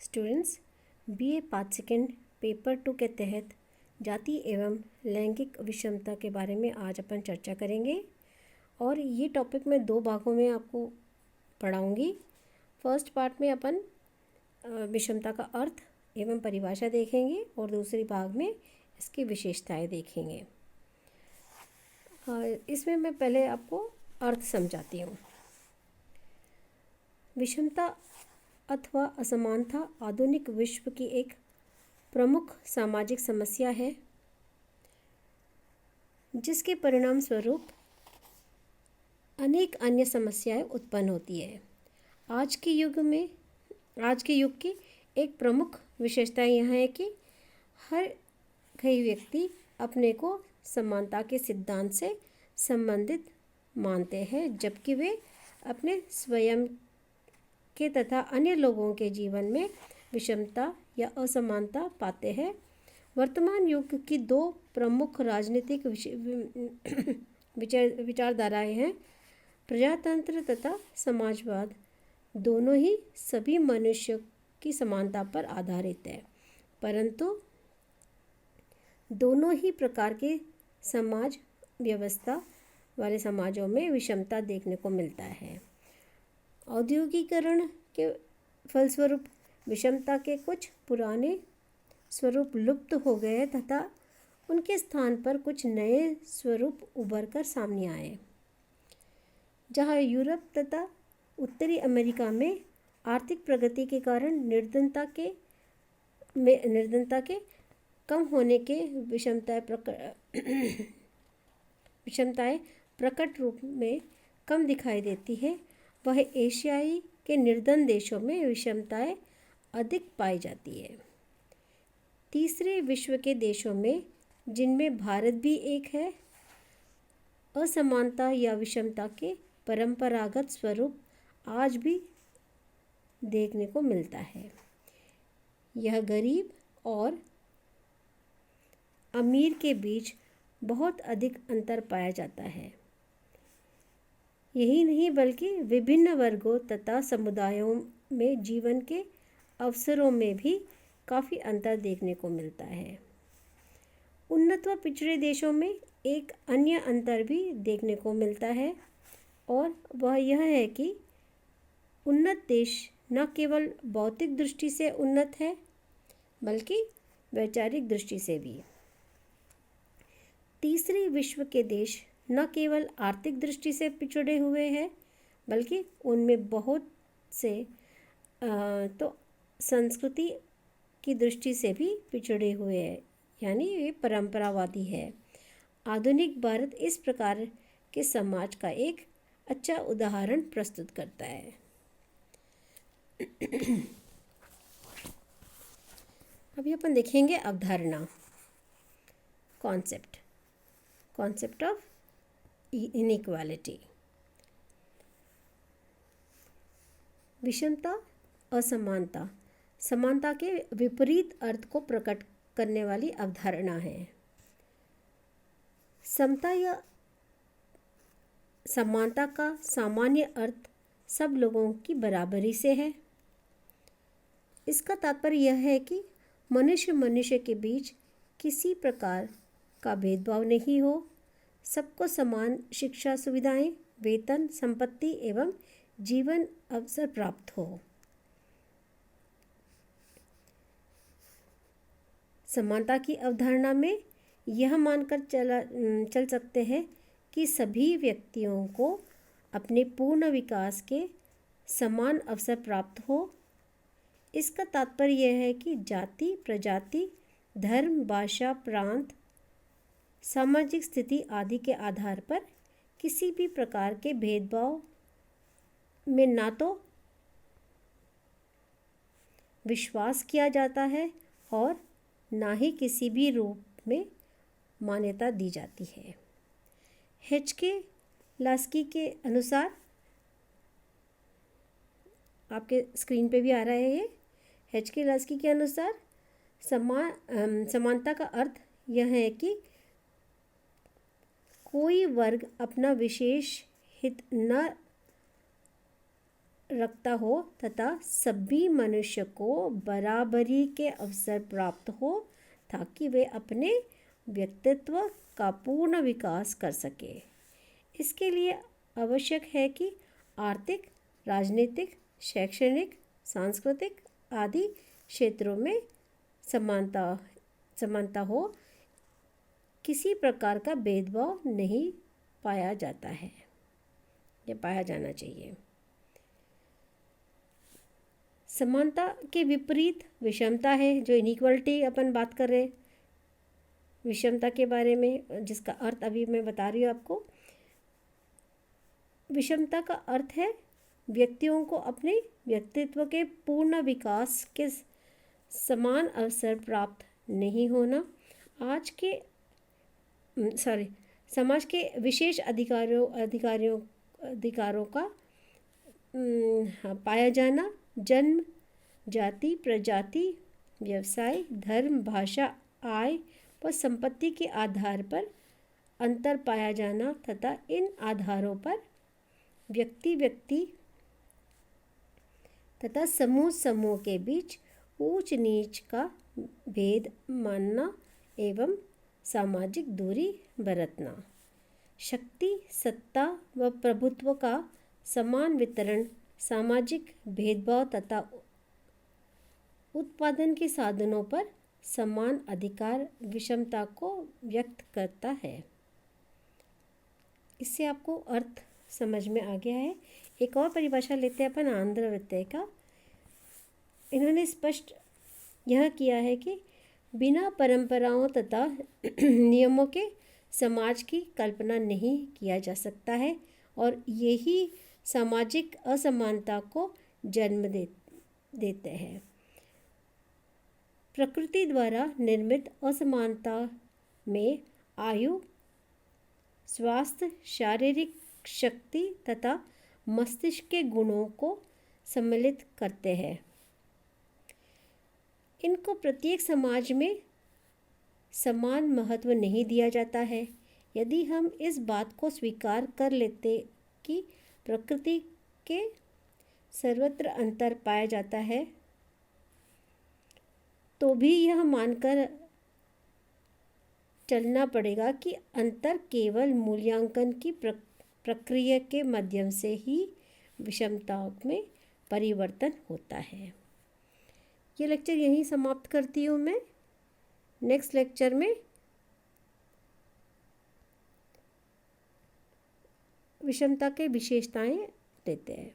Students, BA part second paper 2 के तहत जाति एवं लैंगिक विषमता के बारे में आज अपन चर्चा करेंगे। और ये टॉपिक मैं 2 भागों में आपको पढ़ाऊँगी। फर्स्ट पार्ट में अपन विषमता का अर्थ एवं परिभाषा देखेंगे और दूसरे भाग में इसकी विशेषताएं देखेंगे। इसमें मैं पहले आपको अर्थ समझाती हूँ। विषमता अथवा असमानता आधुनिक विश्व की एक प्रमुख सामाजिक समस्या है, जिसके परिणाम स्वरूप अनेक अन्य समस्याएं उत्पन्न होती है। आज के युग की एक प्रमुख विशेषता यह है कि हर कई व्यक्ति अपने को समानता के सिद्धांत से संबंधित मानते हैं, जबकि वे अपने स्वयं के तथा अन्य लोगों के जीवन में विषमता या असमानता पाते हैं। वर्तमान युग की 2 प्रमुख राजनीतिक विचारधाराएं हैं, प्रजातंत्र तथा समाजवाद। दोनों ही सभी मनुष्यों की समानता पर आधारित है, परंतु दोनों ही प्रकार के समाज व्यवस्था वाले समाजों में विषमता देखने को मिलता है। औद्योगिकीकरण के फलस्वरूप विषमता के कुछ पुराने स्वरूप लुप्त हो गए तथा उनके स्थान पर कुछ नए स्वरूप उभर कर सामने आए। जहां यूरोप तथा उत्तरी अमेरिका में आर्थिक प्रगति के कारण निर्धनता के कम होने के विषमताएं प्रकट रूप में कम दिखाई देती है, वह एशियाई के निर्धन देशों में विषमताएं अधिक पाई जाती है। तीसरे विश्व के देशों में, जिनमें भारत भी एक है, असमानता या विषमता के परंपरागत स्वरूप आज भी देखने को मिलता है। यह गरीब और अमीर के बीच बहुत अधिक अंतर पाया जाता है। यही नहीं बल्कि विभिन्न वर्गों तथा समुदायों में जीवन के अवसरों में भी काफ़ी अंतर देखने को मिलता है। उन्नत व पिछड़े देशों में एक अन्य अंतर भी देखने को मिलता है, और वह यह है कि उन्नत देश न केवल भौतिक दृष्टि से उन्नत है, बल्कि वैचारिक दृष्टि से भी। तीसरे विश्व के देश न केवल आर्थिक दृष्टि से पिछड़े हुए हैं, बल्कि उनमें बहुत से तो संस्कृति की दृष्टि से भी पिछड़े हुए हैं, यानी ये परंपरावादी है। आधुनिक भारत इस प्रकार के समाज का एक अच्छा उदाहरण प्रस्तुत करता है। अभी अपन देखेंगे अवधारणा, कॉन्सेप्ट ऑफ इनइक्वालिटी। विषमता असमानता समानता के विपरीत अर्थ को प्रकट करने वाली अवधारणा है। समता या समानता का सामान्य अर्थ सब लोगों की बराबरी से है। इसका तात्पर्य यह है कि मनुष्य के बीच किसी प्रकार का भेदभाव नहीं हो, सबको समान शिक्षा सुविधाएं, वेतन, संपत्ति एवं जीवन अवसर प्राप्त हो। समानता की अवधारणा में यह मानकर चल सकते हैं कि सभी व्यक्तियों को अपने पूर्ण विकास के समान अवसर प्राप्त हो। इसका तात्पर्य यह है कि जाति, प्रजाति, धर्म, भाषा, प्रांत, सामाजिक स्थिति आदि के आधार पर किसी भी प्रकार के भेदभाव में ना तो विश्वास किया जाता है और ना ही किसी भी रूप में मान्यता दी जाती है। एच.के. लास्की के अनुसार, आपके स्क्रीन पे भी आ रहा है ये, एच.के. लास्की के अनुसार समानता का अर्थ यह है कि कोई वर्ग अपना विशेष हित न रखता हो तथा सभी मनुष्य को बराबरी के अवसर प्राप्त हो ताकि वे अपने व्यक्तित्व का पूर्ण विकास कर सके। इसके लिए आवश्यक है कि आर्थिक, राजनीतिक, शैक्षणिक, सांस्कृतिक आदि क्षेत्रों में समानता हो। किसी प्रकार का भेदभाव नहीं पाया जाता है या पाया जाना चाहिए। समानता के विपरीत विषमता है, जो इनइक्वलिटी अपन बात कर रहे हैं विषमता के बारे में, जिसका अर्थ अभी मैं बता रही हूँ आपको। विषमता का अर्थ है व्यक्तियों को अपने व्यक्तित्व के पूर्ण विकास के समान अवसर प्राप्त नहीं होना। समाज के विशेष अधिकारों का पाया जाना, जन्म, जाति, प्रजाति, व्यवसाय, धर्म, भाषा, आय व संपत्ति के आधार पर अंतर पाया जाना तथा इन आधारों पर व्यक्ति तथा समूह के बीच ऊंच नीच का भेद मानना एवं सामाजिक दूरी बरतना, शक्ति, सत्ता व प्रभुत्व का समान वितरण, सामाजिक भेदभाव तथा उत्पादन के साधनों पर समान अधिकार विषमता को व्यक्त करता है। इससे आपको अर्थ समझ में आ गया है। एक और परिभाषा लेते हैं अपन आंध्र वृत्तय का। इन्होंने स्पष्ट यह किया है कि बिना परंपराओं तथा नियमों के समाज की कल्पना नहीं किया जा सकता है और यही सामाजिक असमानता को जन्म देते हैं। प्रकृति द्वारा निर्मित असमानता में आयु, स्वास्थ्य, शारीरिक शक्ति तथा मस्तिष्क के गुणों को सम्मिलित करते हैं। इनको प्रत्येक समाज में समान महत्व नहीं दिया जाता है। यदि हम इस बात को स्वीकार कर लेते कि प्रकृति के सर्वत्र अंतर पाया जाता है, तो भी यह मानकर चलना पड़ेगा कि अंतर केवल मूल्यांकन की प्रक्रिया के माध्यम से ही विषमताओं में परिवर्तन होता है। ये लेक्चर यहीं समाप्त करती हूँ मैं। नेक्स्ट लेक्चर में विषमता के विशेषताएं देते हैं।